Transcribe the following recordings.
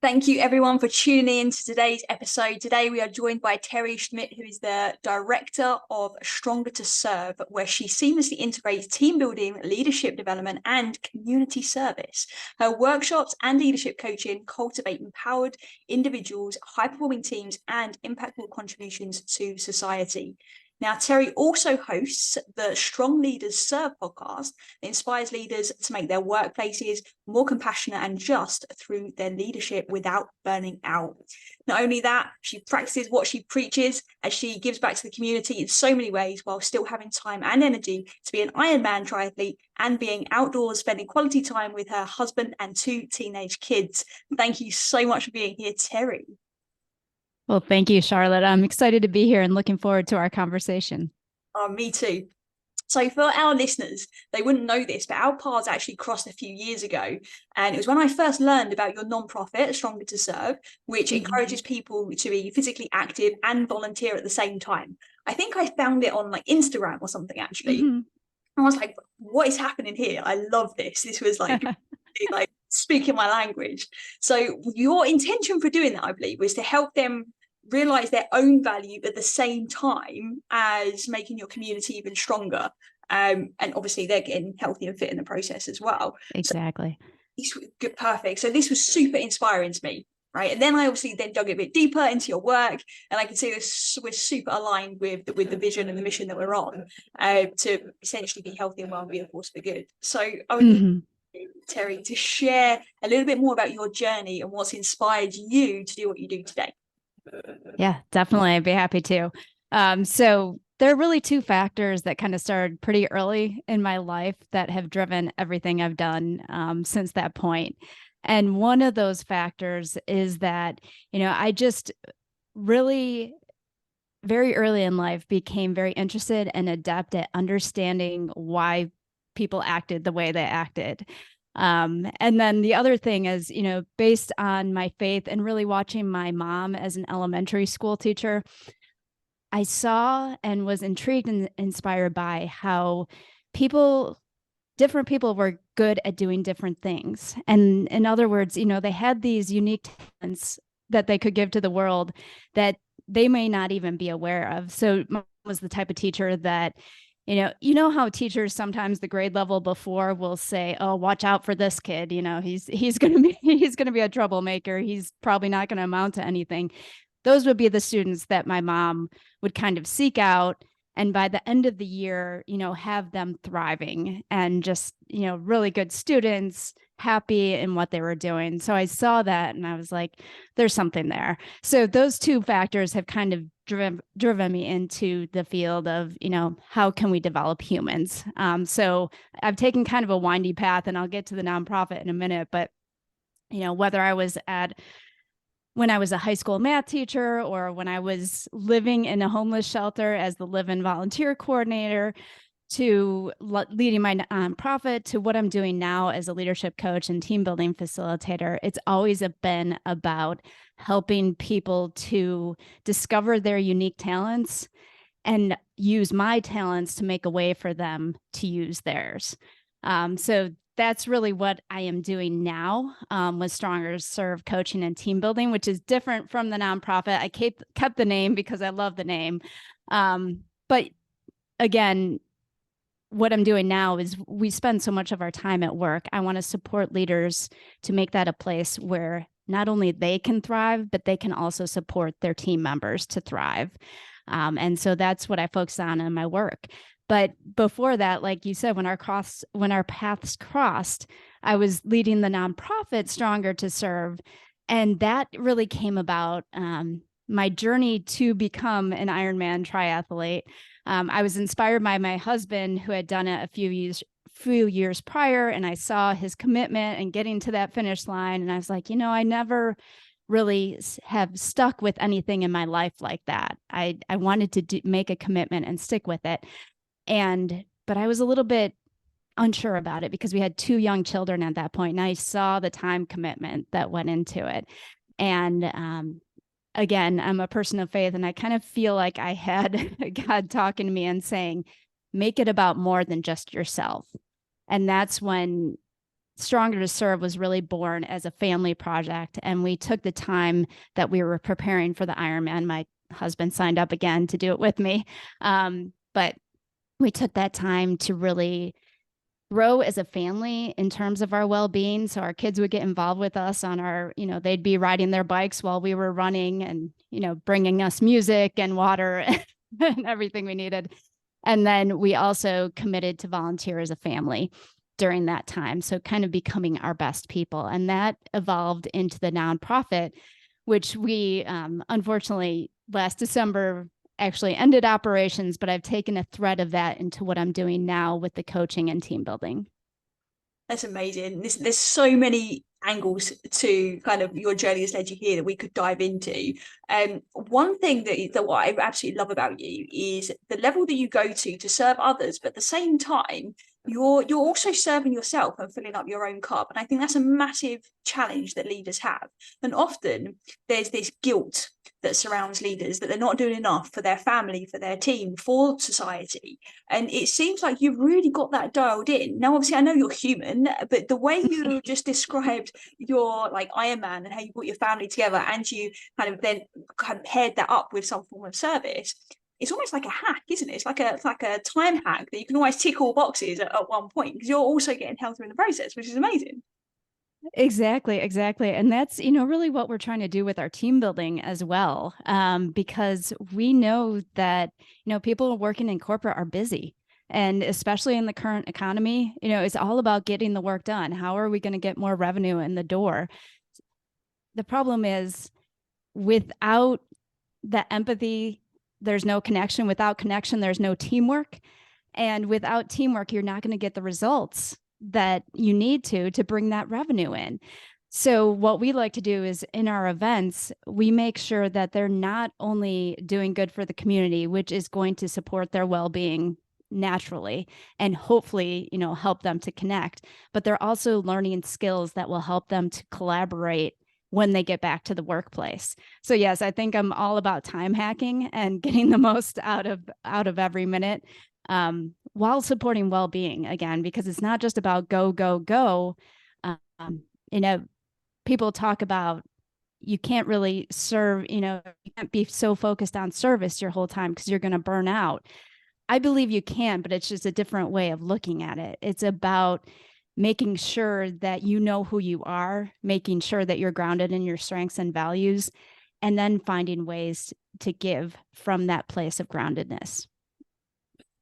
Thank you everyone for tuning in to today's episode. Today we are joined by Teri Schmidt, who is the director of Stronger to Serve, where she seamlessly integrates team building, leadership development, and community service. Her workshops and leadership coaching cultivate empowered individuals, high-performing teams, and impactful contributions to society. Now, Teri also hosts the Strong Leaders Serve podcast that inspires leaders to make their workplaces more compassionate and just through their leadership without burning out. Not only that, she practices what she preaches as she gives back to the community in so many ways while still having time and energy to be an Ironman triathlete and being outdoors, spending quality time with her husband and two teenage kids. Thank you so much for being here, Teri. Well, thank you, Charlotte. I'm excited to be here and looking forward to our conversation. Oh, me too. So for our listeners, they wouldn't know this, but our paths actually crossed a few years ago. And it was when I first learned about your nonprofit, Stronger to Serve, which encourages people to be physically active and volunteer at the same time. I think I found it on like Instagram or something, actually. I was like, what is happening here? I love this. This was like, like speaking my language. So your intention for doing that, I believe, was to help them realize their own value at the same time as making your community even stronger. And obviously they're getting healthy and fit in the process as well. Exactly. So, perfect. So this was super inspiring to me. Right. And then I obviously then dug a bit deeper into your work, and I can see this we're super aligned with the vision and the mission that we're on, to essentially be healthy and well and be a force for good. So I would love Teri to share a little bit more about your journey and what's inspired you to do what you do today. Yeah, definitely. I'd be happy to. So there are really two factors that kind of started pretty early in my life that have driven everything I've done since that point. And one of those factors is that, I just really very early in life became very interested and adept at understanding why people acted the way they acted. And then the other thing is, based on my faith and really watching my mom as an elementary school teacher, I saw and was intrigued and inspired by how different people were good at doing different things. And in other words, they had these unique talents that they could give to the world that they may not even be aware of. So mom was the type of teacher that, you know how teachers sometimes the grade level before will say, "Oh, watch out for this kid. He's going to be a troublemaker. He's probably not going to amount to anything." Those would be the students that my mom would kind of seek out, and by the end of the year, have them thriving and just, really good students, happy in what they were doing. So I saw that and I was like, there's something there. So those two factors have kind of driven me into the field of, how can we develop humans? So I've taken kind of a windy path, and I'll get to the nonprofit in a minute, but whether I was when I was a high school math teacher, or when I was living in a homeless shelter as the live-in volunteer coordinator, to leading my nonprofit, to what I'm doing now as a leadership coach and team building facilitator, it's always been about helping people to discover their unique talents and use my talents to make a way for them to use theirs. So that's really what I am doing now with Stronger Serve coaching and team building, which is different from the nonprofit. I kept the name because I love the name. But again, what I'm doing now is we spend so much of our time at work. I want to support leaders to make that a place where not only they can thrive, but they can also support their team members to thrive. And so that's what I focus on in my work. But before that, like you said, when our paths crossed, I was leading the nonprofit Stronger to Serve. And that really came about my journey to become an Ironman triathlete. I was inspired by my husband, who had done it a few years prior, and I saw his commitment and getting to that finish line. And I was like, I never really have stuck with anything in my life like that. I wanted to make a commitment and stick with it. But I was a little bit unsure about it because we had two young children at that point, and I saw the time commitment that went into it. And again, I'm a person of faith, and I kind of feel like I had God talking to me and saying, make it about more than just yourself. And that's when Stronger to Serve was really born as a family project. And we took the time that we were preparing for the Ironman. My husband signed up again to do it with me. But we took that time to really grow as a family in terms of our well-being. So our kids would get involved with us on our, they'd be riding their bikes while we were running and, bringing us music and water and everything we needed. And then we also committed to volunteer as a family during that time. So kind of becoming our best people. And that evolved into the nonprofit, which we unfortunately last December actually ended operations, but I've taken a thread of that into what I'm doing now with the coaching and team building. That's amazing. There's so many angles to kind of your journey has led you here that we could dive into. One thing that what I absolutely love about you is the level that you go to serve others, but at the same time, you're also serving yourself and filling up your own cup. And I think that's a massive challenge that leaders have. And often there's this guilt that surrounds leaders that they're not doing enough for their family, for their team, for society. And it seems like you've really got that dialed in. Now, obviously, I know you're human, but the way you just described your like Ironman and how you brought your family together and you kind of then kind of paired that up with some form of service, it's almost like a hack, isn't it? It's like a time hack that you can always tick all boxes at one point because you're also getting healthier in the process, which is amazing. Exactly. And that's, really what we're trying to do with our team building as well. Because we know that, people working in corporate are busy. And especially in the current economy, it's all about getting the work done. How are we going to get more revenue in the door? The problem is without the empathy, there's no connection. Without connection, there's no teamwork. And without teamwork, you're not going to get the results that you need to bring that revenue in. So what we like to do is in our events, we make sure that they're not only doing good for the community, which is going to support their well-being naturally and hopefully, help them to connect, but they're also learning skills that will help them to collaborate when they get back to the workplace. So yes, I think I'm all about time hacking and getting the most out of every minute, while supporting well-being again, because it's not just about go, go, go. People talk about you can't really serve, you can't be so focused on service your whole time because you're going to burn out. I believe you can, but it's just a different way of looking at it. It's about making sure that you know who you are, making sure that you're grounded in your strengths and values, and then finding ways to give from that place of groundedness.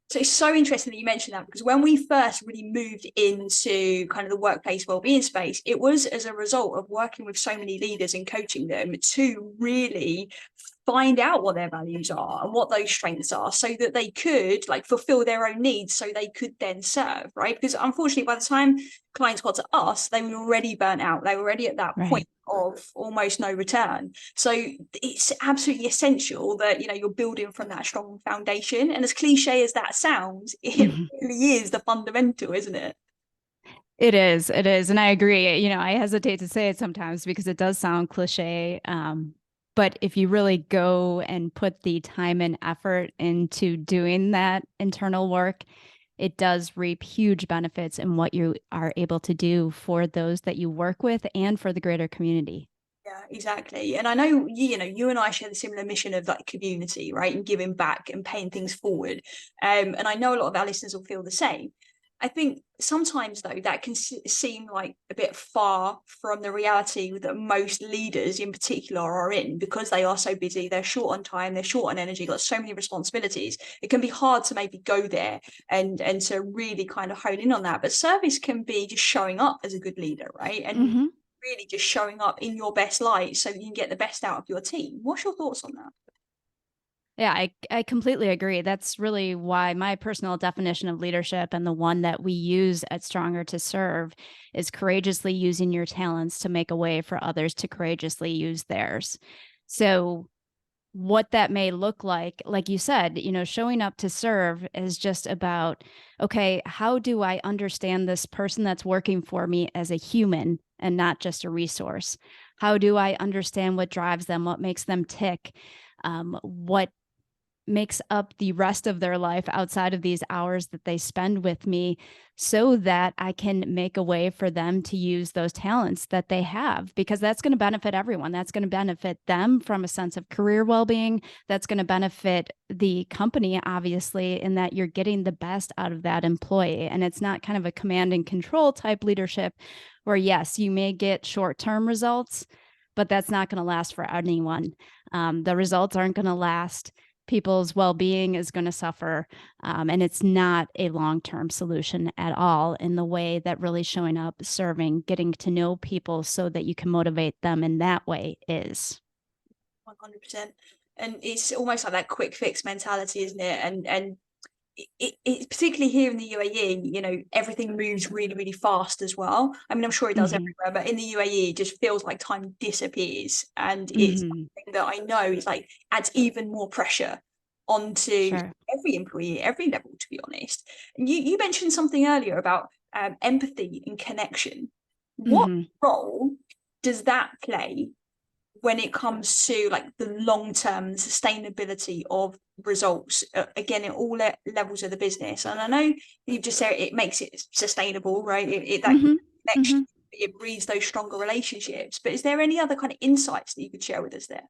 So it's so interesting that you mentioned that because when we first really moved into kind of the workplace wellbeing space, it was as a result of working with so many leaders and coaching them to really find out what their values are and what those strengths are so that they could like fulfill their own needs so they could then serve, right? Because unfortunately, by the time clients got to us, they were already burnt out. They were already at that point of almost no return. So it's absolutely essential that, you're building from that strong foundation. And as cliche as that sounds, it really is the fundamental, isn't it? It is. And I agree. I hesitate to say it sometimes because it does sound cliche. But if you really go and put the time and effort into doing that internal work, it does reap huge benefits in what you are able to do for those that you work with and for the greater community. Yeah, exactly. And I know, you and I share the similar mission of like community, right? And giving back and paying things forward. And I know a lot of our listeners will feel the same. I think sometimes, though, that can seem like a bit far from the reality that most leaders in particular are in because they are so busy. They're short on time, they're short on energy, got so many responsibilities. It can be hard to maybe go there and to really kind of hone in on that. But service can be just showing up as a good leader, right? And really just showing up in your best light so that you can get the best out of your team. What's your thoughts on that? Yeah, I completely agree. That's really why my personal definition of leadership and the one that we use at Stronger to Serve is courageously using your talents to make a way for others to courageously use theirs. So what that may look like you said, showing up to serve is just about, okay, how do I understand this person that's working for me as a human and not just a resource? How do I understand what drives them, what makes them tick, what makes up the rest of their life outside of these hours that they spend with me, so that I can make a way for them to use those talents that they have, because that's going to benefit everyone. That's going to benefit them from a sense of career well-being. That's going to benefit the company, obviously, in that you're getting the best out of that employee. And it's not kind of a command and control type leadership where, yes, you may get short-term results, but that's not going to last for anyone. The results aren't going to last. People's well-being is going to suffer. And it's not a long-term solution at all in the way that really showing up, serving, getting to know people so that you can motivate them in that way is. 100%. And it's almost like that quick fix mentality, isn't it? And it's particularly here in the UAE, everything moves really, really fast as well. I mean, I'm sure it does everywhere, but in the UAE, it just feels like time disappears. And it's something that I know is like adds even more pressure onto every employee, every level, to be honest. And you mentioned something earlier about empathy and connection. What role does that play when it comes to like the long-term sustainability of results, again, at all levels of the business? And I know you've just said it makes it sustainable, right? That connection, it breeds those stronger relationships. But is there any other kind of insights that you could share with us there?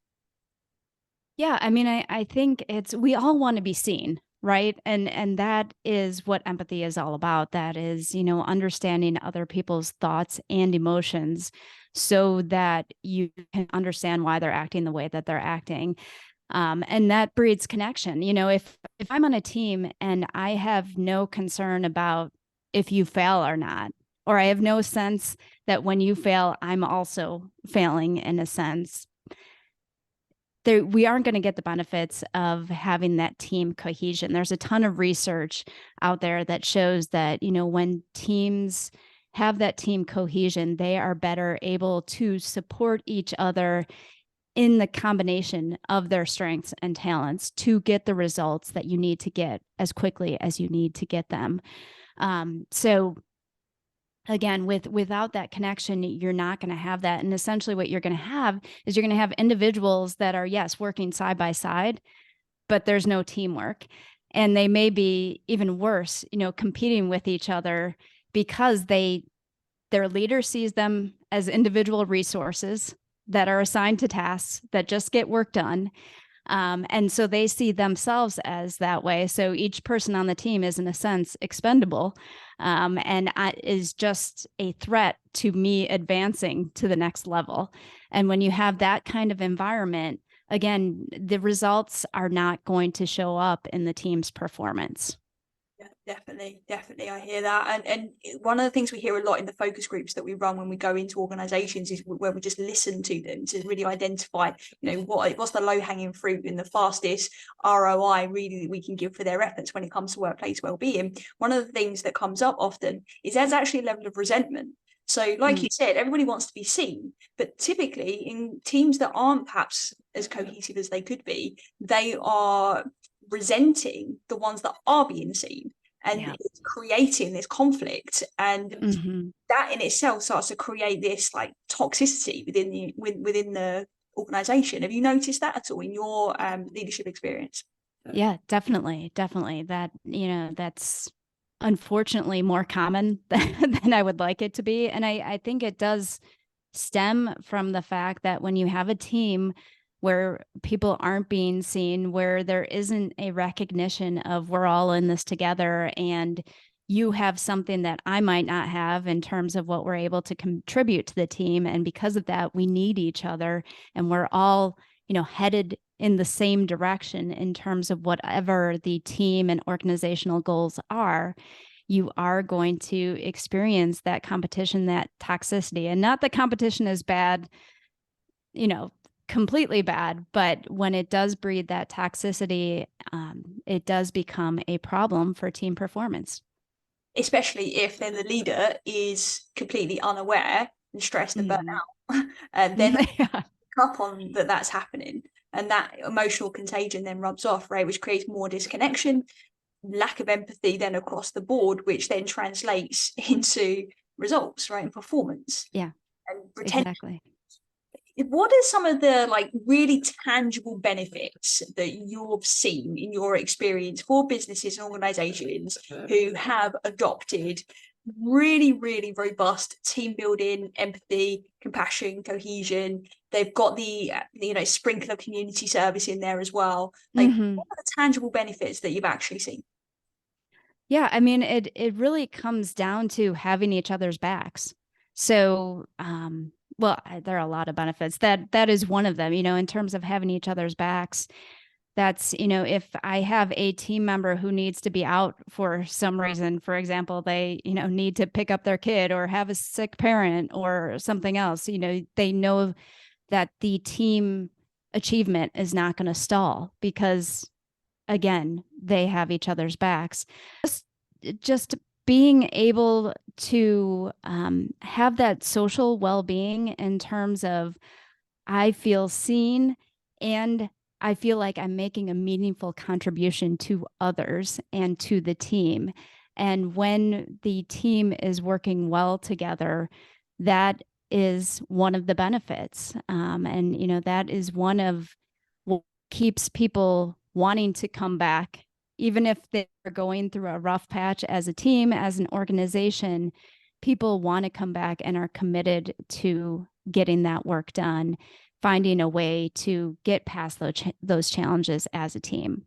Yeah, I mean, I think we all want to be seen, right? And that is what empathy is all about. That is, understanding other people's thoughts and emotions so that you can understand why they're acting the way that they're acting. And that breeds connection. If I'm on a team and I have no concern about if you fail or not, or I have no sense that when you fail, I'm also failing in a sense, we aren't going to get the benefits of having that team cohesion. There's a ton of research out there that shows that, when teams have that team cohesion, they are better able to support each other in the combination of their strengths and talents to get the results that you need to get as quickly as you need to get them. So again, without that connection, you're not going to have that. And essentially what you're going to have is you're going to have individuals that are, yes, working side by side, but there's no teamwork. And they may be even worse, competing with each other because their leader sees them as individual resources that are assigned to tasks that just get work done. And so they see themselves as that way. So each person on the team is, in a sense, expendable, and is just a threat to me advancing to the next level. And when you have that kind of environment, again, the results are not going to show up in the team's performance. Yeah, definitely. I hear that. And one of the things we hear a lot in the focus groups that we run when we go into organizations is where we just listen to them to really identify, what's the low hanging fruit and the fastest ROI really that we can give for their efforts when it comes to workplace well-being. One of the things that comes up often is there's actually a level of resentment. So like you said, everybody wants to be seen, but typically in teams that aren't perhaps as cohesive as they could be, they are resenting the ones that are being seen, and it's creating this conflict, and that in itself starts to create this like toxicity within the organization. Have you noticed that at all in your leadership experience? Yeah, definitely that that's unfortunately more common than I would like it to be. And I think it does stem from the fact that when you have a team where people aren't being seen, where there isn't a recognition of we're all in this together, and you have something that I might not have in terms of what we're able to contribute to the team. And because of that, we need each other, and we're all, headed in the same direction in terms of whatever the team and organizational goals are. You are going to experience that competition, that toxicity. And not that competition is bad, completely bad, but when it does breed that toxicity, it does become a problem for team performance. Especially if then the leader is completely unaware and stressed and burnt out, and then pick up on that's happening, and that emotional contagion then rubs off, right, which creates more disconnection, lack of empathy then across the board, which then translates into results, right, and performance. Yeah, And exactly. what are some of the like really tangible benefits that you've seen in your experience for businesses and organizations who have adopted really, really robust team building, empathy, compassion, cohesion? They've got the sprinkle of community service in there as well. Like, what are the tangible benefits that you've actually seen? Yeah, I mean, it really comes down to having each other's backs. So, there are a lot of benefits. That is one of them, in terms of having each other's backs. That's, if I have a team member who needs to be out for some reason, for example, they, need to pick up their kid or have a sick parent or something else, they know that the team achievement is not going to stall because, again, they have each other's backs. Just being able to have that social well-being in terms of I feel seen and I feel like I'm making a meaningful contribution to others and to the team. And when the team is working well together, that is one of the benefits. That is one of what keeps people wanting to come back, even if they're going through a rough patch as a team, as an organization. People want to come back and are committed to getting that work done, finding a way to get past those challenges as a team.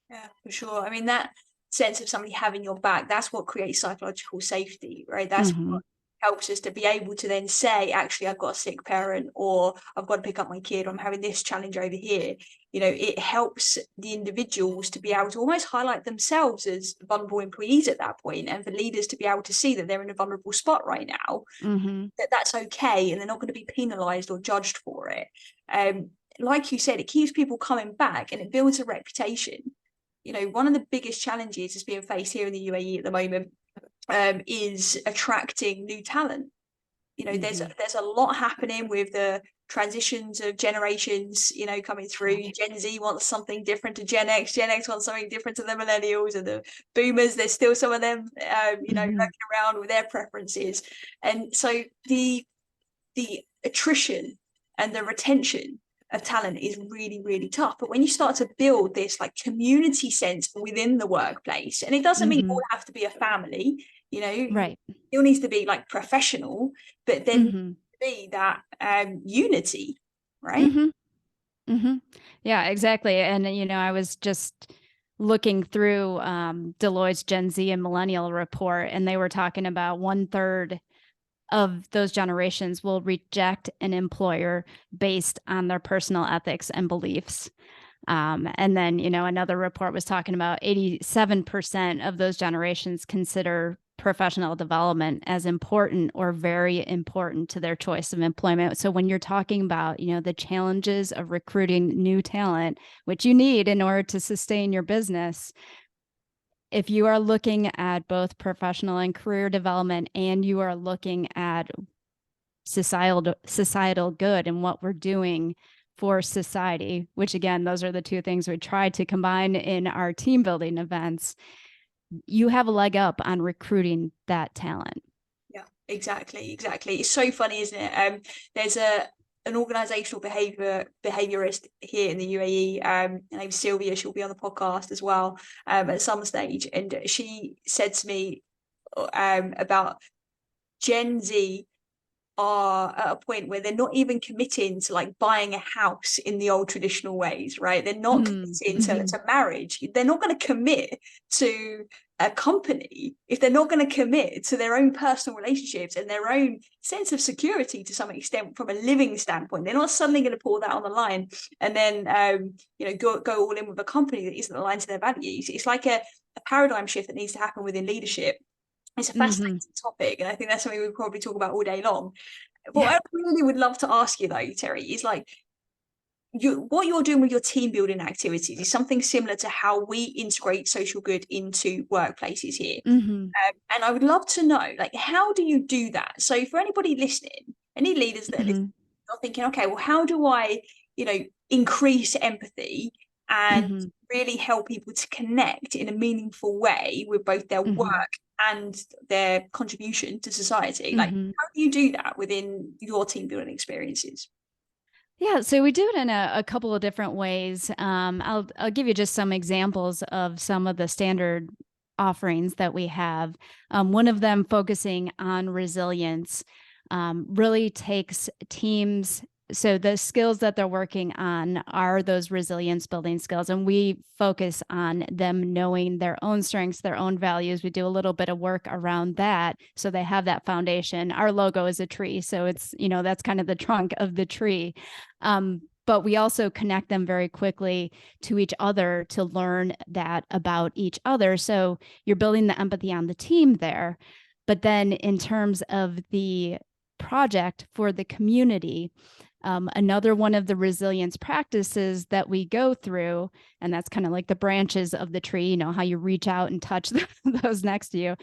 Yeah, for sure. I mean, that sense of somebody having your back, that's what creates psychological safety, right? That's what helps us to be able to then say, actually, I've got a sick parent, or I've got to pick up my kid, or I'm having this challenge over here. It helps the individuals to be able to almost highlight themselves as vulnerable employees at that point, and for leaders to be able to see that they're in a vulnerable spot right now, that's okay, and they're not going to be penalized or judged for it. Like you said, it keeps people coming back and it builds a reputation. One of the biggest challenges that's being faced here in the UAE at the moment is attracting new talent. There's a lot happening with the transitions of generations, coming through. Gen Z wants something different to Gen X. Gen X wants something different to the millennials, and the boomers, there's still some of them, lurking around with their preferences. And so the attrition and the retention of talent is really, really tough. But when you start to build this like community sense within the workplace, and it doesn't mean all have to be a family, right, it still needs to be like professional, but then be that unity, right? Yeah, exactly. And I was just looking through Deloitte's Gen Z and Millennial report, and they were talking about 1/3 of those generations will reject an employer based on their personal ethics and beliefs. And then, another report was talking about 87% of those generations consider professional development as important or very important to their choice of employment. So when you're talking about, the challenges of recruiting new talent, which you need in order to sustain your business, if you are looking at both professional and career development, and you are looking at societal good and what we're doing for society, which again, those are the two things we try to combine in our team building events, you have a leg up on recruiting that talent. Yeah, exactly. It's so funny, isn't it? There's an organizational behaviorist here in the UAE. Her name's Sylvia. She'll be on the podcast as well at some stage. And she said to me about Gen Z are at a point where they're not even committing to like buying a house in the old traditional ways, right? They're not committing to marriage. They're not going to commit to a company if they're not going to commit to their own personal relationships and their own sense of security to some extent from a living standpoint. They're not suddenly going to pull that on the line and then go all in with a company that isn't aligned to their values. It's like a paradigm shift that needs to happen within leadership. It's a fascinating topic, and I think that's something we probably talk about all day long. What I really would love to ask you, though, Teri, is like what you're doing with your team building activities is something similar to how we integrate social good into workplaces here. And I would love to know, like, how do you do that? So for anybody listening, any leaders that are thinking, okay, well, how do I, increase empathy and really help people to connect in a meaningful way with both their work and their contribution to society? Like, how do you do that within your team building experiences? Yeah, so we do it in a couple of different ways. I'll give you just some examples of some of the standard offerings that we have. One of them focusing on resilience really takes teams. So the skills that they're working on are those resilience building skills, and we focus on them knowing their own strengths, their own values. We do a little bit of work around that, so they have that foundation. Our logo is a tree, so it's, that's kind of the trunk of the tree. But we also connect them very quickly to each other to learn that about each other. So you're building the empathy on the team there. But then in terms of the project for the community, another one of the resilience practices that we go through, and that's kind of like the branches of the tree, how you reach out and touch those next to you,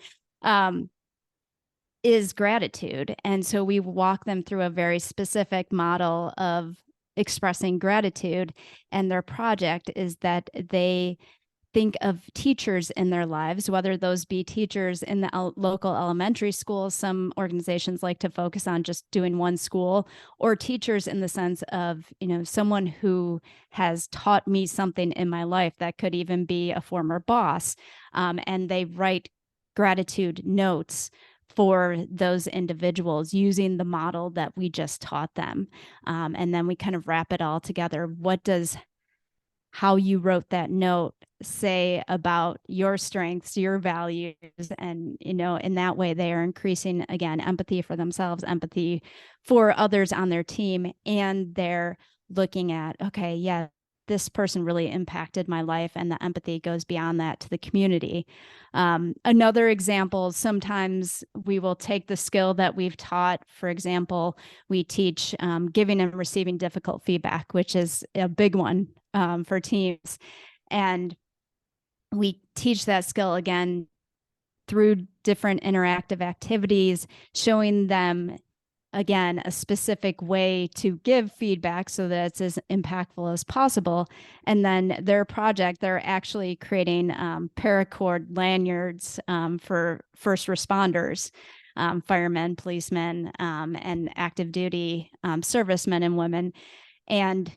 is gratitude. And so we walk them through a very specific model of expressing gratitude. And their project is that they think of teachers in their lives, whether those be teachers in the local elementary schools. Some organizations like to focus on just doing one school, or teachers in the sense of, someone who has taught me something in my life. That could even be a former boss. And they write gratitude notes for those individuals using the model that we just taught them. And then we kind of wrap it all together. What does how you wrote that note say about your strengths, your values? And, in that way, they are increasing, again, empathy for themselves, empathy for others on their team. And they're looking at, okay, yeah, this person really impacted my life, and the empathy goes beyond that to the community. Another example, sometimes we will take the skill that we've taught. For example, we teach giving and receiving difficult feedback, which is a big one for teams. And we teach that skill again through different interactive activities, showing them, again, a specific way to give feedback so that it's as impactful as possible. And then their project, they're actually creating paracord lanyards for first responders, firemen, policemen, and active duty servicemen and women. And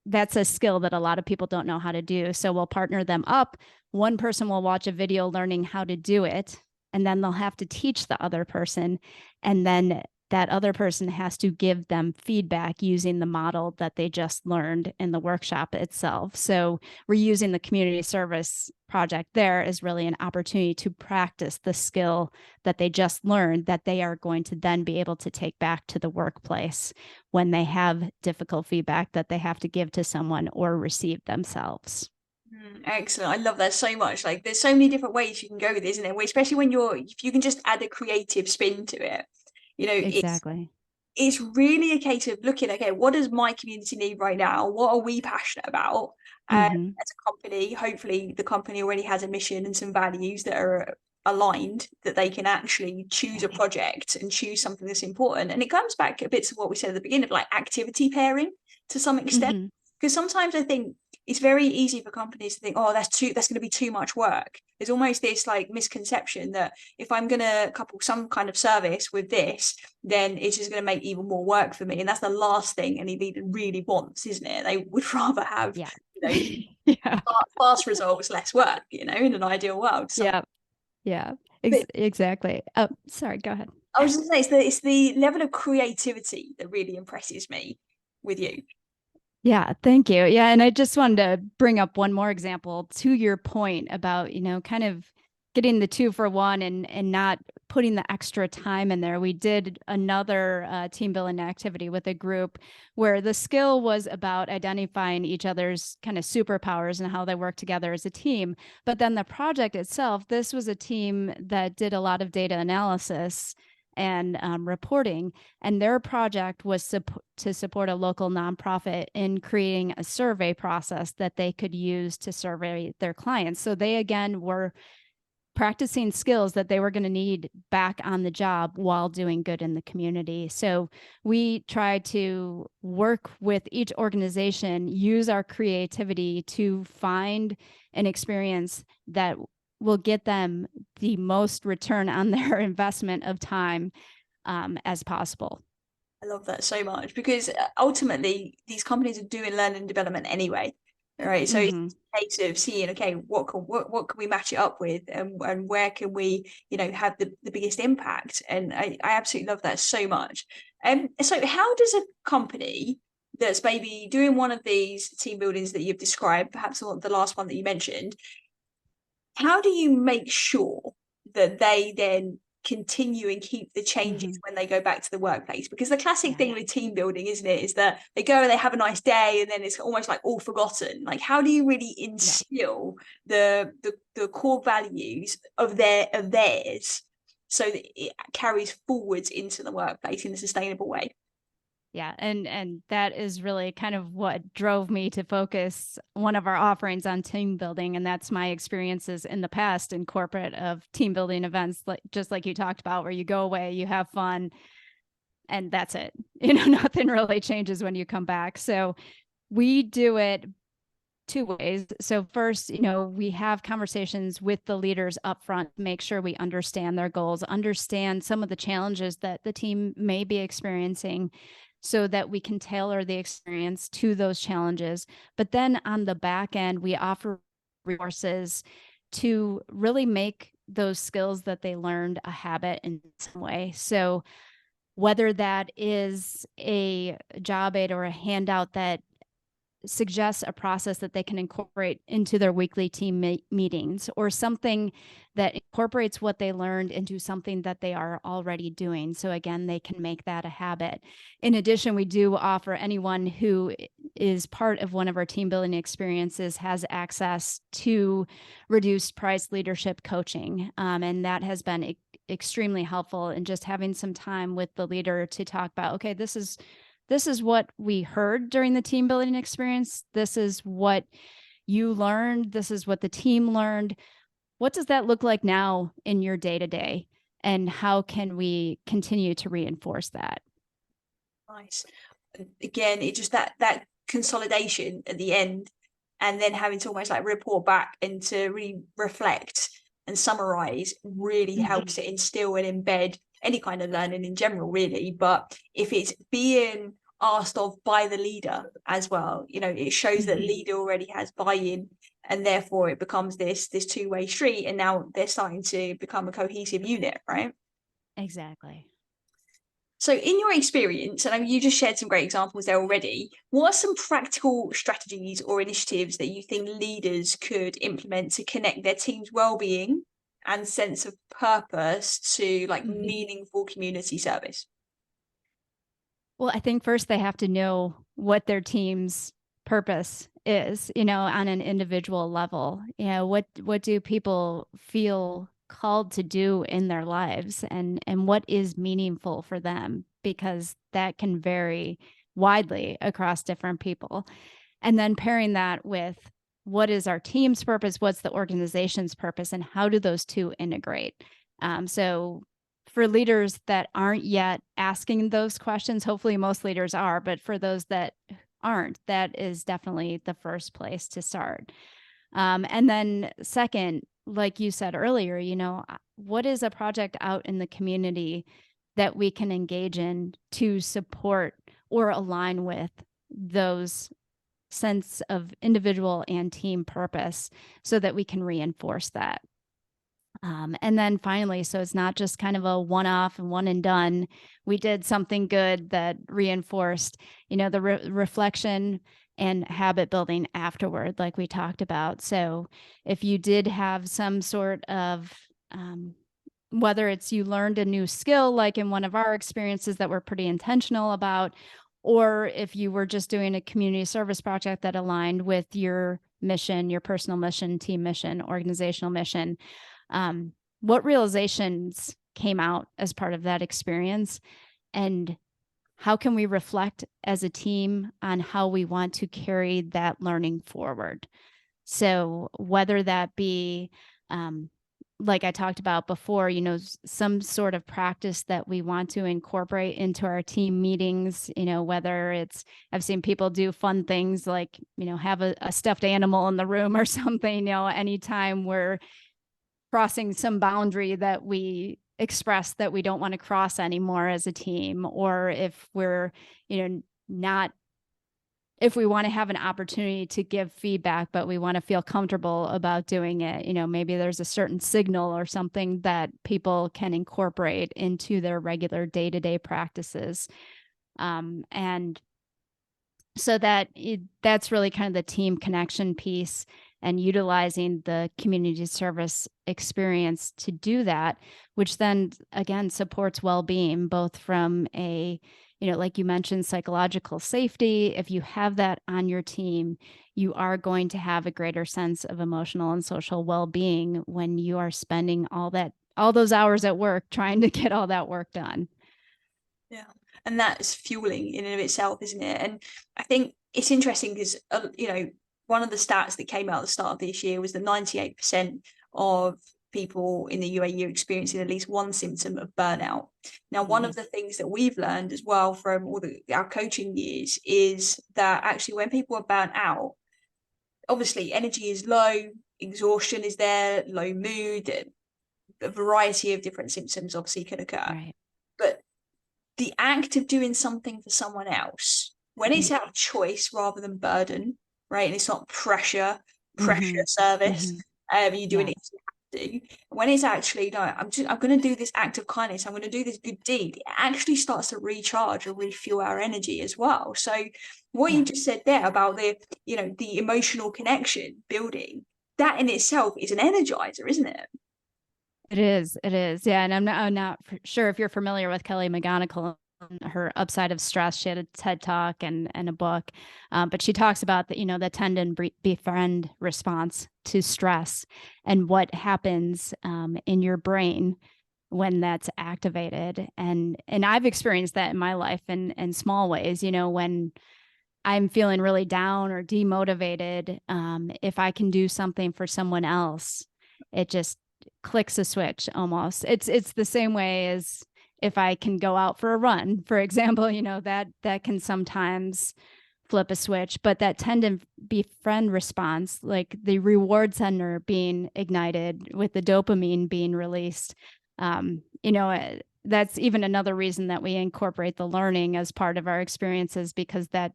that's a skill that a lot of people don't know how to do. So we'll partner them up. One person will watch a video learning how to do it, and then they'll have to teach the other person. And then that other person has to give them feedback using the model that they just learned in the workshop itself. So we're using the community service project there as really an opportunity to practice the skill that they just learned, that they are going to then be able to take back to the workplace when they have difficult feedback that they have to give to someone or receive themselves. Excellent. I love that so much. Like, there's so many different ways you can go with this, isn't there? Especially when if you can just add a creative spin to it, Exactly. it's really a case of looking, okay, what does my community need right now? What are we passionate about? And Mm-hmm. as a company, hopefully the company already has a mission and some values that are aligned, that they can actually choose a project and choose something that's important. And it comes back a bit to what we said at the beginning of like activity pairing to some extent. Mm-hmm. Because sometimes I think it's very easy for companies to think, oh, that's going to be too much work. There's almost this like misconception that if I'm going to couple some kind of service with this, then it's just going to make even more work for me. And that's the last thing any leader really wants, isn't it? They would rather have, Yeah. Yeah. fast results, less work, in an ideal world. So, Yeah. Yeah. but Exactly. Oh, sorry. Go ahead. I was just saying, it's the level of creativity that really impresses me with you. Yeah, thank you. Yeah, and I just wanted to bring up one more example to your point about, kind of getting the two for one and not putting the extra time in there. We did another team building activity with a group where the skill was about identifying each other's kind of superpowers and how they work together as a team. But then the project itself, this was a team that did a lot of data analysis and reporting. And their project was to support a local nonprofit in creating a survey process that they could use to survey their clients. So they, again, were practicing skills that they were going to need back on the job while doing good in the community. So we try to work with each organization, use our creativity to find an experience that will get them the most return on their investment of time as possible. I love that so much because ultimately these companies are doing learning and development anyway, right? So it's Mm-hmm. a case of seeing, okay, what can we match it up with, and where can we, have the biggest impact? And I absolutely love that so much. So how does a company that's maybe doing one of these team buildings that you've described, perhaps the last one that you mentioned, how do you make sure that they then continue and keep the changes Mm-hmm. when they go back to the workplace? Because the classic Yeah. thing with team building, isn't it, is that they go and they have a nice day and then it's almost like all forgotten. Like, how do you really Yeah. instill the core values of theirs so that it carries forwards into the workplace in a sustainable way? Yeah, and that is really kind of what drove me to focus one of our offerings on team building, and that's my experiences in the past in corporate of team building events, like just like you talked about, where you go away, you have fun, and that's it. Nothing really changes when you come back. So we do it two ways. So first, we have conversations with the leaders up front, make sure we understand their goals, understand some of the challenges that the team may be experiencing so that we can tailor the experience to those challenges. But then on the back end, we offer resources to really make those skills that they learned a habit in some way. So whether that is a job aid or a handout that suggests a process that they can incorporate into their weekly team meetings, or something that incorporates what they learned into something that they are already doing. So again, they can make that a habit. In addition, we do offer anyone who is part of one of our team building experiences has access to reduced price leadership coaching. And that has been extremely helpful in just having some time with the leader to talk about, okay, this is what we heard during the team building experience. This is what you learned. This is what the team learned. What does that look like now in your day to day? And how can we continue to reinforce that? Nice. Again, it just that consolidation at the end, and then having to almost like report back and to really reflect and summarize really helps to instill and embed any kind of learning in general, really. But if it's being asked of by the leader as well, it shows that leader already has buy-in, and therefore it becomes this two-way street, and now they're starting to become a cohesive unit, right? Exactly. So, in your experience, and I mean, you just shared some great examples there already, what are some practical strategies or initiatives that you think leaders could implement to connect their team's well-being and sense of purpose to like meaningful community service? Well, I think first they have to know what their team's purpose is, on an individual level. What do people feel called to do in their lives, and what is meaningful for them, because that can vary widely across different people. And then pairing that with what is our team's purpose, what's the organization's purpose, and how do those two integrate? So for leaders that aren't yet asking those questions, hopefully most leaders are, but for those that aren't, that is definitely the first place to start. And then second, like you said earlier, what is a project out in the community that we can engage in to support or align with those sense of individual and team purpose so that we can reinforce that. And then finally, so it's not just kind of a one off and one and done. We did something good that reinforced, the reflection and habit building afterward, like we talked about. So if you did have some sort of, whether it's you learned a new skill, like in one of our experiences that we're pretty intentional about, or if you were just doing a community service project that aligned with your mission, your personal mission, team mission, organizational mission, what realizations came out as part of that experience, and how can we reflect as a team on how we want to carry that learning forward? So whether that be, like I talked about before, some sort of practice that we want to incorporate into our team meetings, whether it's, I've seen people do fun things like, have a stuffed animal in the room or something, anytime we're crossing some boundary that we express that we don't want to cross anymore as a team, or if we're, not, if we want to have an opportunity to give feedback, but we want to feel comfortable about doing it, maybe there's a certain signal or something that people can incorporate into their regular day-to-day practices. And so that's really kind of the team connection piece, and utilizing the community service experience to do that, which then again supports well-being, both from a, like you mentioned, psychological safety. If you have that on your team, you are going to have a greater sense of emotional and social well-being when you are spending all those hours at work trying to get all that work done. Yeah. And that's fueling in and of itself, isn't it? And I think it's interesting because, one of the stats that came out at the start of this year was that 98% of people in the UAE are experiencing at least one symptom of burnout. Now, one of the things that we've learned as well from all our coaching years is that actually when people are burnt out, obviously energy is low, exhaustion is there, low mood, a variety of different symptoms obviously can occur. Right. But the act of doing something for someone else, when it's out of choice rather than burden, right? And it's not pressure service. You're doing it to do. When it's actually, no, I'm going to do this act of kindness. I'm going to do this good deed. It actually starts to recharge and refuel our energy as well. So what you just said there about the emotional connection building, that in itself is an energizer, isn't it? It is. Yeah. And I'm not sure if you're familiar with Kelly McGonigal, her Upside of Stress. She had a TED Talk and a book, but she talks about the tend and befriend response to stress and what happens in your brain when that's activated. And I've experienced that in my life in small ways, when I'm feeling really down or demotivated, if I can do something for someone else, it just clicks a switch almost. It's the same way as if I can go out for a run, for example, that can sometimes flip a switch. But that tend and befriend response, like the reward center being ignited with the dopamine being released, that's even another reason that we incorporate the learning as part of our experiences, because that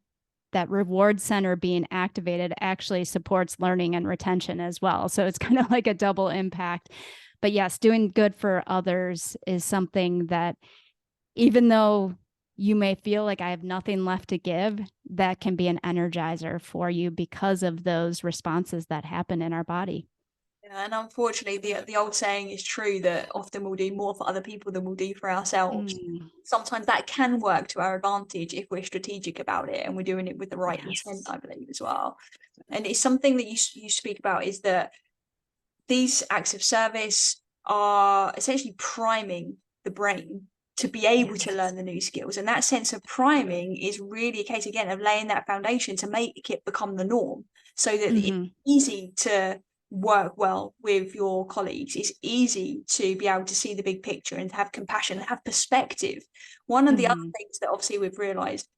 reward center being activated actually supports learning and retention as well. So it's kind of like a double impact. But yes, doing good for others is something that, even though you may feel like I have nothing left to give, that can be an energizer for you because of those responses that happen in our body. Yeah, and unfortunately, the old saying is true that often we'll do more for other people than we'll do for ourselves. Sometimes that can work to our advantage if we're strategic about it and we're doing it with the right intent, I believe, as well. And it's something that you speak about, is that these acts of service are essentially priming the brain to be able to learn the new skills. And that sense of priming is really a case, again, of laying that foundation to make it become the norm, so that it's easy to work well with your colleagues. It's easy to be able to see the big picture and to have compassion and have perspective. One of the other things that obviously we've realized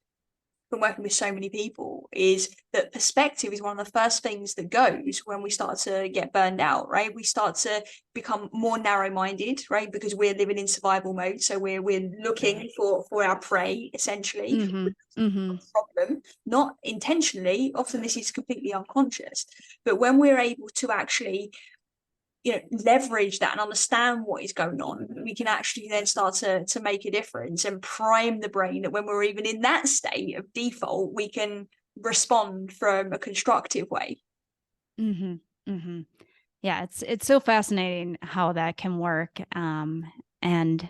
from working with so many people is that perspective is one of the first things that goes when we start to get burned out, right? We start to become more narrow-minded, right? Because we're living in survival mode. So we're looking for our prey, essentially. Problem, not intentionally. Often this is completely unconscious. But when we're able to actually leverage that and understand what is going on, we can actually then start to make a difference and prime the brain that when we're even in that state of default, we can respond from a constructive way. Yeah, it's so fascinating how that can work, and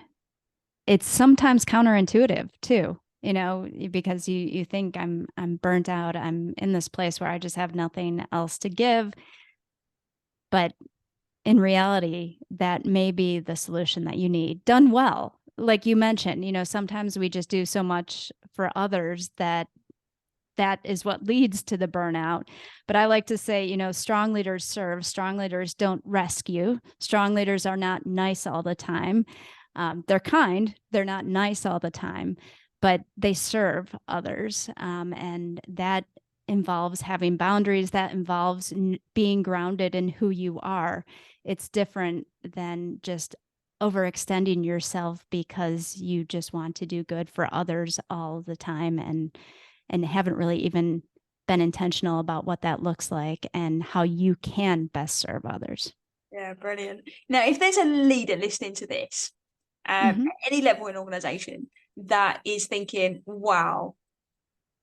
it's sometimes counterintuitive too, because you think I'm burnt out, I'm in this place where I just have nothing else to give, but in reality, that may be the solution that you need, done well. Like you mentioned, sometimes we just do so much for others that is what leads to the burnout. But I like to say, strong leaders serve, strong leaders don't rescue. Strong leaders are not nice all the time. They're kind, they're not nice all the time, but they serve others. And that involves having boundaries, that involves being grounded in who you are. It's different than just overextending yourself because you just want to do good for others all the time and haven't really even been intentional about what that looks like and how you can best serve others. Yeah, brilliant. Now, if there's a leader listening to this, at any level in organization, that is thinking, wow,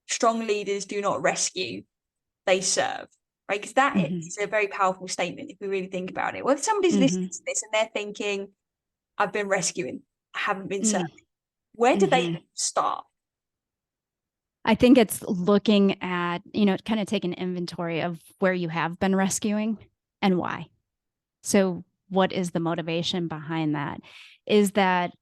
strong leaders do not rescue, they serve, right? Because that is a very powerful statement if we really think about it. Well, if somebody's listening to this and they're thinking, I've been rescuing, I haven't been serving, where do they start? I think it's looking at, kind of take an inventory of where you have been rescuing and why. So what is the motivation behind that? Is that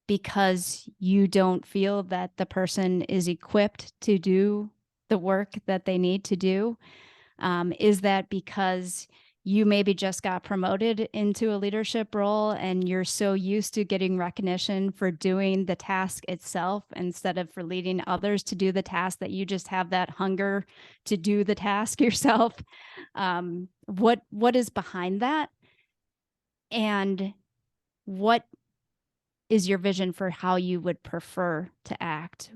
because you don't feel that the person is equipped to do the work that they need to do? Is that because you maybe just got promoted into a leadership role and you're so used to getting recognition for doing the task itself instead of for leading others to do the task that you just have that hunger to do the task yourself? What is behind that? And what is your vision for how you would prefer to act?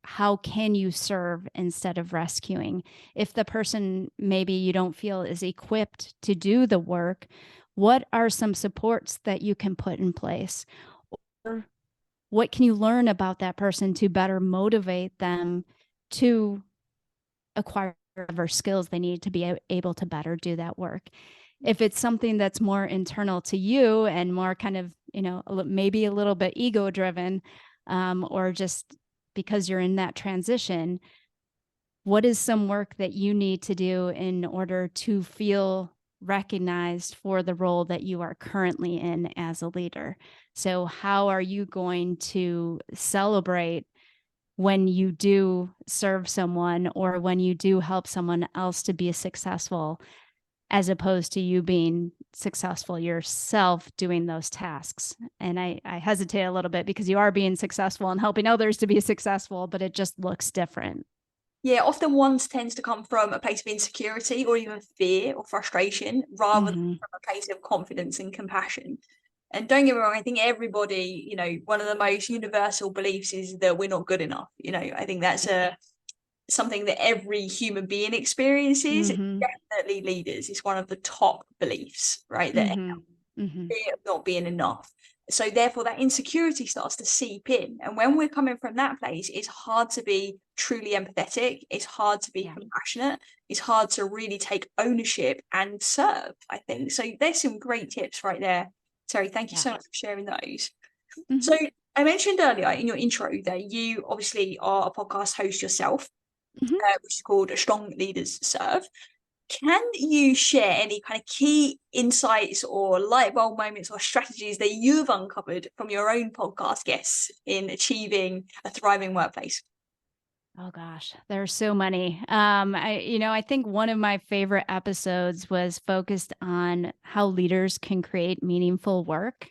How can you serve instead of rescuing? If the person maybe you don't feel is equipped to do the work, what are some supports that you can put in place? Or what can you learn about that person to better motivate them to acquire whatever skills they need to be able to better do that work? If it's something that's more internal to you and more kind of, maybe a little bit ego driven, or just because you're in that transition, what is some work that you need to do in order to feel recognized for the role that you are currently in as a leader? So how are you going to celebrate when you do serve someone or when you do help someone else to be successful, as opposed to you being successful yourself doing those tasks? And I hesitate a little bit because you are being successful and helping others to be successful, but it just looks different. Yeah, often one tends to come from a place of insecurity or even fear or frustration rather than from a place of confidence and compassion. And don't get me wrong, I think everybody, one of the most universal beliefs is that we're not good enough. I think that's something that every human being experiences. Definitely leaders is one of the top beliefs, right? That fear of not being enough. So therefore that insecurity starts to seep in. And when we're coming from that place, it's hard to be truly empathetic. It's hard to be compassionate. It's hard to really take ownership and serve, I think. So there's some great tips right there. Teri, thank you so much for sharing those. So I mentioned earlier in your intro that you obviously are a podcast host yourself, which is called Strong Leaders Serve. Can you share any kind of key insights or light bulb moments or strategies that you've uncovered from your own podcast guests in achieving a thriving workplace? Oh gosh, there are so many. I think one of my favorite episodes was focused on how leaders can create meaningful work.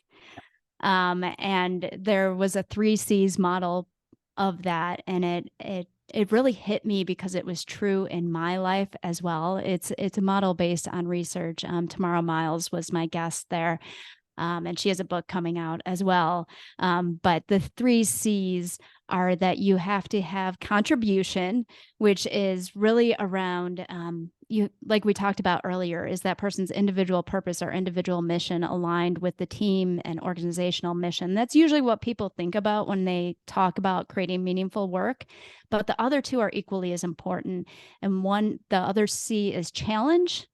And there was a 3 C's model of that, and it really hit me because it was true in my life as well. It's a model based on research. Tamara Miles was my guest there. And she has a book coming out as well. But the 3 C's are that you have to have contribution, which is really around you, like we talked about earlier, is that person's individual purpose or individual mission aligned with the team and organizational mission. That's usually what people think about when they talk about creating meaningful work. But the other two are equally as important. And the other C is challenge.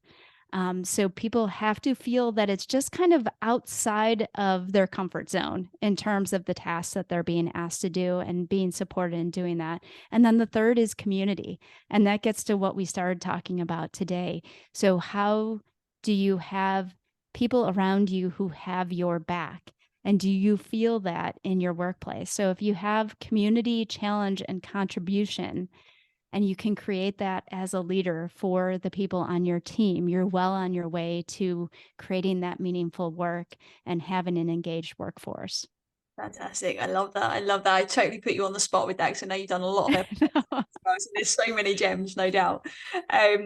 So people have to feel that it's just kind of outside of their comfort zone in terms of the tasks that they're being asked to do and being supported in doing that. And then the third is community. And that gets to what we started talking about today. So how do you have people around you who have your back? And do you feel that in your workplace? So if you have community, challenge, and contribution, and you can create that as a leader for the people on your team, you're well on your way to creating that meaningful work and having an engaged workforce. Fantastic. I love that. I love that. I totally put you on the spot with that because I know you've done a lot of episodes. So there's so many gems, no doubt.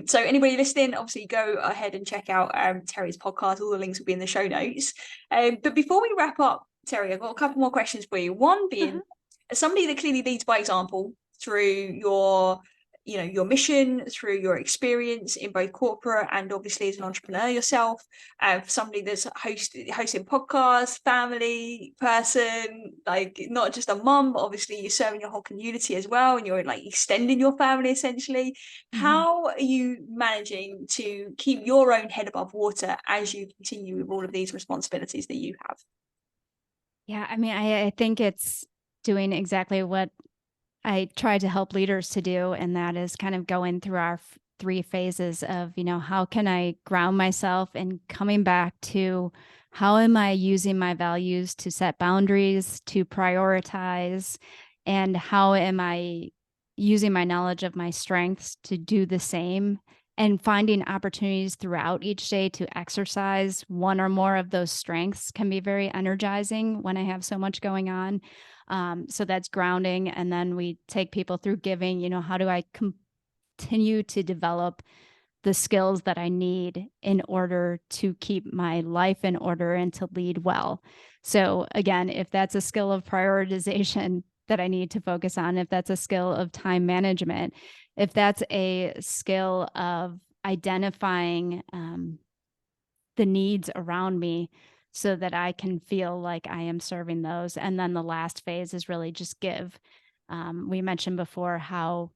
So anybody listening, obviously go ahead and check out Teri's podcast. All the links will be in the show notes. But before we wrap up, Teri, I've got a couple more questions for you. One being, as somebody that clearly leads by example through your mission, through your experience in both corporate and obviously as an entrepreneur yourself, for somebody that's hosting podcasts, family person, like not just a mum, but obviously you're serving your whole community as well, and you're like extending your family essentially. How are you managing to keep your own head above water as you continue with all of these responsibilities that you have? Yeah, I mean, I think it's doing exactly what I try to help leaders to do, and that is kind of going through our three phases of, how can I ground myself and coming back to how am I using my values to set boundaries, to prioritize, and how am I using my knowledge of my strengths to do the same, and finding opportunities throughout each day to exercise one or more of those strengths can be very energizing when I have so much going on. So that's grounding. And then we take people through giving, how do I continue to develop the skills that I need in order to keep my life in order and to lead well. So again, if that's a skill of prioritization that I need to focus on, if that's a skill of time management, if that's a skill of identifying the needs around me so that I can feel like I am serving those. And then the last phase is really just give. We mentioned before how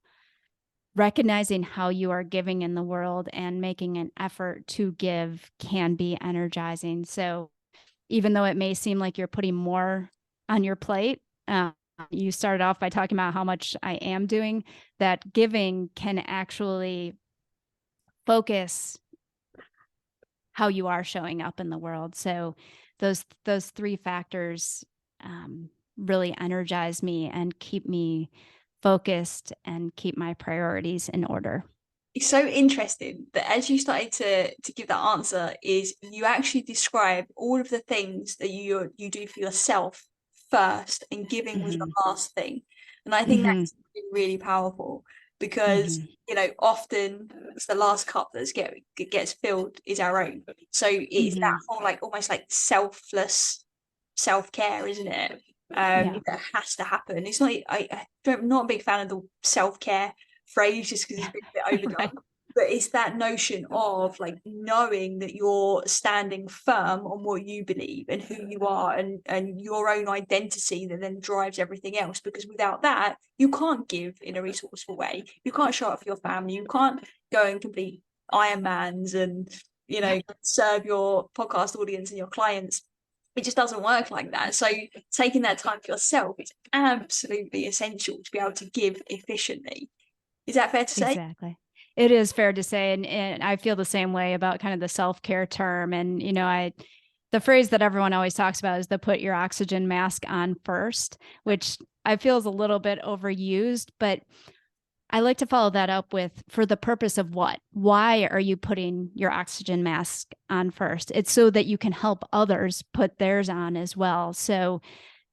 recognizing how you are giving in the world and making an effort to give can be energizing. So even though it may seem like you're putting more on your plate, you started off by talking about how much I am doing, that giving can actually focus how you are showing up in the world. So those three factors really energize me and keep me focused and keep my priorities in order. It's so interesting that as you started to give that answer, is you actually describe all of the things that you do for yourself first, and giving was the last thing. And I think that's really powerful because often it's the last cup that gets filled is our own. So it's that whole like almost like selfless self-care, isn't it? That has to happen. It's not. I'm not a big fan of the self-care phrase just because it's been a bit overdone. Right. But it's that notion of like knowing that you're standing firm on what you believe and who you are, and your own identity that then drives everything else. Because without that, you can't give in a resourceful way. You can't show up for your family. You can't go and complete Ironmans and serve your podcast audience and your clients. It just doesn't work like that. So taking that time for yourself is absolutely essential to be able to give efficiently. Is that fair to say? Exactly. It is fair to say. And I feel the same way about kind of the self-care term. And, the phrase that everyone always talks about is the put your oxygen mask on first, which I feel is a little bit overused, but I like to follow that up with, for the purpose of what? Why are you putting your oxygen mask on first? It's so that you can help others put theirs on as well. So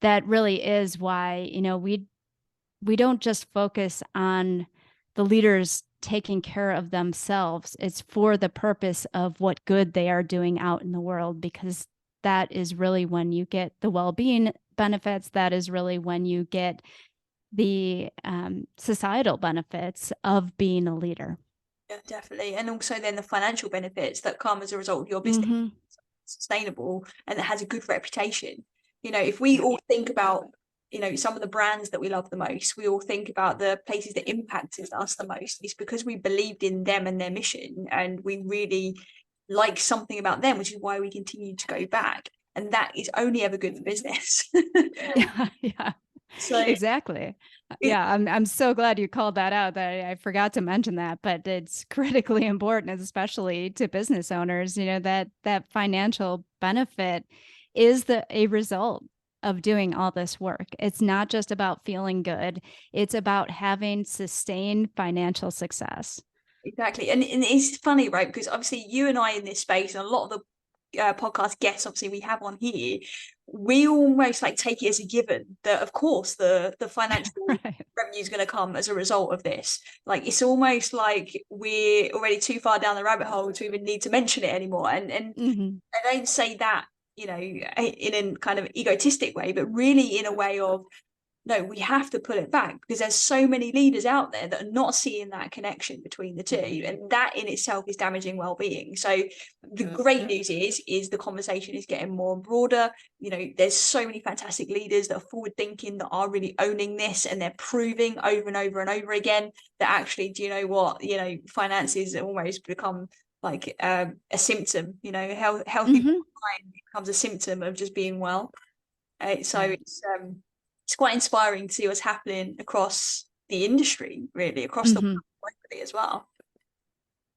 that really is why, we don't just focus on the leaders taking care of themselves. It's for the purpose of what good they are doing out in the world, because that is really when you get the well-being benefits. That is really when you get the societal benefits of being a leader. Yeah, definitely. And also then the financial benefits that come as a result of your business sustainable and that has a good reputation. If we all think about some of the brands that we love the most, we all think about the places that impacted us the most. It's because we believed in them and their mission, and we really like something about them, which is why we continue to go back. And that is only ever good for business. Yeah. So exactly. Yeah, I'm so glad you called that out. That I forgot to mention that, but it's critically important, especially to business owners. That financial benefit is a result of doing all this work. It's not just about feeling good. It's about having sustained financial success. Exactly. And it's funny, right? Because obviously you and I in this space, and a lot of the podcast guests obviously we have on here, we almost like take it as a given that of course the financial Right. revenue is going to come as a result of this. Like it's almost like we're already too far down the rabbit hole to even need to mention it anymore. And Mm-hmm. I don't say that, you know, in a kind of egotistic way, but really in a way of, no, we have to pull it back because there's so many leaders out there that are not seeing that connection between the two, and that in itself is damaging well-being. So the great news is the conversation is getting more broader. You know, there's so many fantastic leaders that are forward thinking, that are really owning this, and they're proving over and over and over again that actually, do you know what, you know, finances almost become like a symptom. You know, healthy Mm-hmm. mind becomes a symptom of just being well. So Right. it's quite inspiring to see what's happening across the industry, really, across the Mm-hmm. world as well.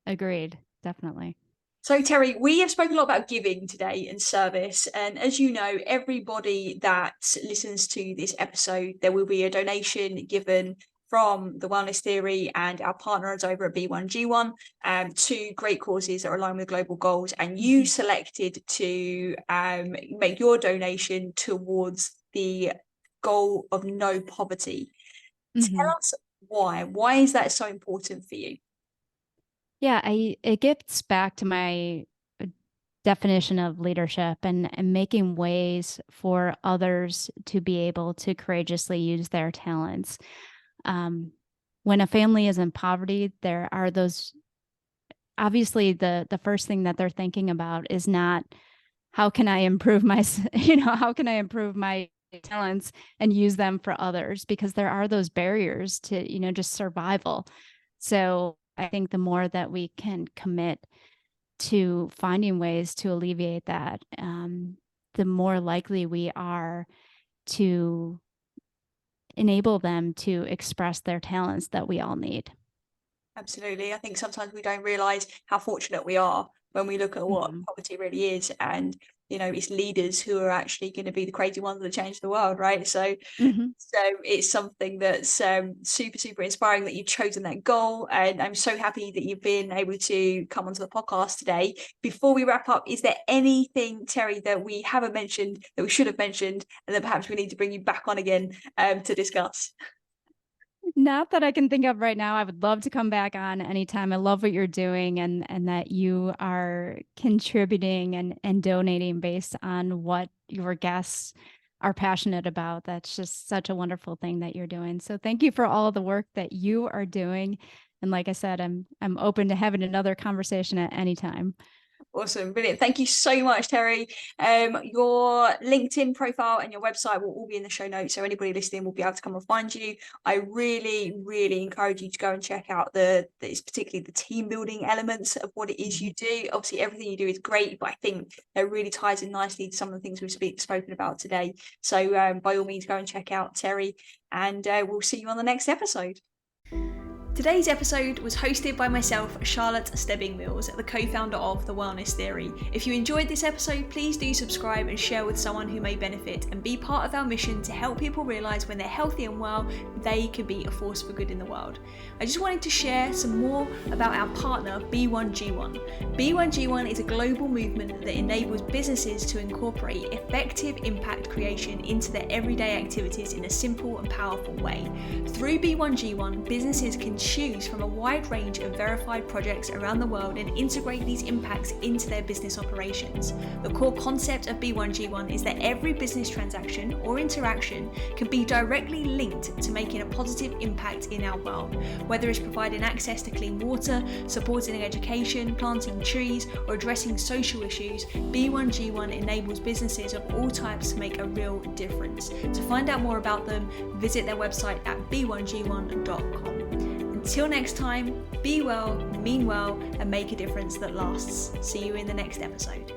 Agreed. Definitely. So, Teri, we have spoken a lot about giving today and service. And as you know, everybody that listens to this episode, there will be a donation given from the Wellness Theory and our partners over at B1G1 to great causes that are aligned with global goals. And you selected to make your donation towards the goal of no poverty. Mm-hmm. Tell us why. Why is that so important for you? Yeah, it gets back to my definition of leadership and making ways for others to be able to courageously use their talents. When a family is in poverty, there are those, obviously the first thing that they're thinking about is not how can I improve my, how can I improve my talents and use them for others, because there are those barriers to, just survival. So I think the more that we can commit to finding ways to alleviate that, the more likely we are to enable them to express their talents that we all need. Absolutely. I think sometimes we don't realize how fortunate we are when we look at what Mm-hmm. poverty really is. And, you know, it's leaders who are actually going to be the crazy ones that change the world, right? So Mm-hmm. it's something that's super, super inspiring that you've chosen that goal. And I'm so happy that you've been able to come onto the podcast today. Before we wrap up, is there anything, Teri, that we haven't mentioned that we should have mentioned and that perhaps we need to bring you back on again to discuss? Not that I can think of right now. I would love to come back on anytime. I love what you're doing, and that you are contributing and donating based on what your guests are passionate about. That's just such a wonderful thing that you're doing. So thank you for all the work that you are doing. And like I said, I'm open to having another conversation at any time. Awesome, brilliant. Thank you so much, Teri. Your LinkedIn profile and your website will all be in the show notes, so anybody listening will be able to come and find you. I really, really encourage you to go and check out particularly the team building elements of what it is you do. Obviously, everything you do is great, but I think it really ties in nicely to some of the things we've spoken about today. So by all means, go and check out Teri, and we'll see you on the next episode. Today's episode was hosted by myself, Charlotte Stebbing Mills, the co-founder of The Wellness Theory. If you enjoyed this episode, please do subscribe and share with someone who may benefit, and be part of our mission to help people realise when they're healthy and well, they can be a force for good in the world. I just wanted to share some more about our partner, B1G1. B1G1 is a global movement that enables businesses to incorporate effective impact creation into their everyday activities in a simple and powerful way. Through B1G1, businesses can choose from a wide range of verified projects around the world and integrate these impacts into their business operations. The core concept of B1G1 is that every business transaction or interaction can be directly linked to making a positive impact in our world, whether it's providing access to clean water, supporting education, planting trees, or addressing social issues. B1G1 enables businesses of all types to make a real difference. To find out more about them, visit their website at b1g1.com. Until next time, be well, mean well, and make a difference that lasts. See you in the next episode.